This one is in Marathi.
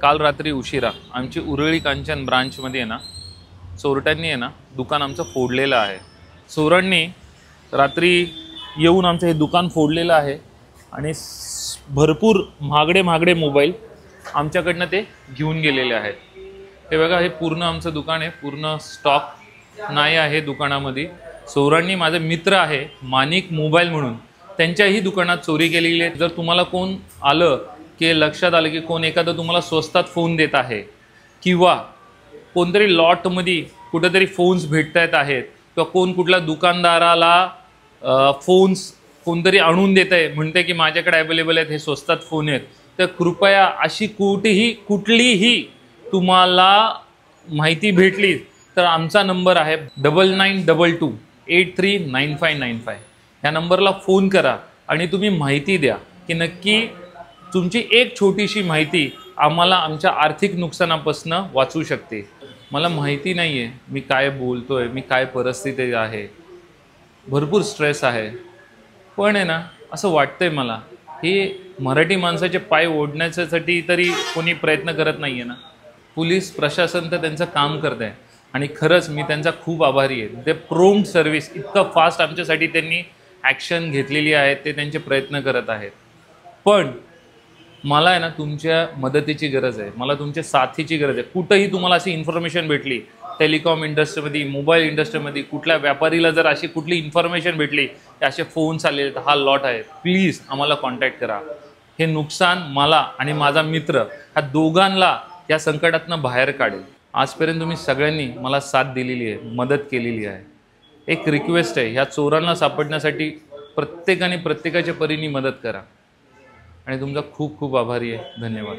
काल रात्री उशिरा आमची उरळी कांचन ब्रांचमध्ये आहे ना, चोरट्यांनी आहे ना दुकान आमचं फोडलेलं आहे। चोरांनी रात्री येऊन आमचं हे दुकान फोडलेलं आहे आणि भरपूर महागडे मोबाईल आमच्याकडनं ते घेऊन गेलेले आहेत। हे बघा, हे पूर्ण आमचं दुकान आहे, पूर्ण स्टॉक नाही आहे दुकानामध्ये। चोरांनी माझे मित्र आहे मानिक मोबाईल म्हणून, त्यांच्याही दुकानात चोरी केलेली आहे। जर तुम्हाला कोण आलं की लक्षात आलं की कोण एखादा तुम्हाला स्वस्तात फोन देत आहे किंवा कोणतरी लॉटमध्ये कुठेतरी फोन्स भेटत आहेत किंवा कोण कुठल्या दुकानदाराला फोन्स कोणतरी आणून देत आहे, म्हणते की माझ्याकडे अवेलेबल आहेत, हे स्वस्तात फोन आहेत, तर कृपया अशी कुठलीही तुम्हाला माहिती भेटली तर आमचा नंबर आहे 9922839595। ह्या नंबरला फोन करा आणि तुम्ही माहिती द्या की नक्की तुमची एक छोटीशी माहिती आम्हाला आमच्या आर्थिक नुकसानापासून वाचू शकते। मला माहिती नाही आहे मी काय बोलतोय, मी काय परिस्थिती आहे, भरपूर स्ट्रेस आहे, पण आहे ना असं वाटतंय मला हे मराठी माणसाचे पाय ओढण्यासाठी तरी कोणी प्रयत्न करत नाही आहे ना। पोलीस प्रशासन तर त्यांचं काम करत आहे आणि खरंच मी त्यांचा खूप आभारी आहे। ते प्रोम्प्ट सर्व्हिस इतकं फास्ट आमच्यासाठी त्यांनी ॲक्शन घेतलेली आहे, ते त्यांचे प्रयत्न करत आहेत। पण मला आहे ना तुमच्या मदतीची गरज आहे, मला तुमच्या साथीची गरज आहे। कुठेही तुम्हाला अशी इन्फॉर्मेशन भेटली, टेलिकॉम इंडस्ट्रीमध्ये, मोबाईल इंडस्ट्रीमध्ये, कुठल्या व्यापारीला जर अशी कुठली इन्फॉर्मेशन भेटली की असे फोन्स आले तर हा लॉट आहे, प्लीज आम्हाला कॉन्टॅक्ट करा। हे नुकसान मला आणि माझा मित्र ह्या दोघांना या संकटातनं बाहेर काढेल। आजपर्यंत तुम्ही सगळ्यांनी मला साथ दिलेली आहे, मदत केलेली आहे। एक रिक्वेस्ट आहे, ह्या चोरांना सापडण्यासाठी प्रत्येकाने प्रत्येकाच्या परीने मदत करा आणि तुमचा खूप खूप आभारी आहे। धन्यवाद।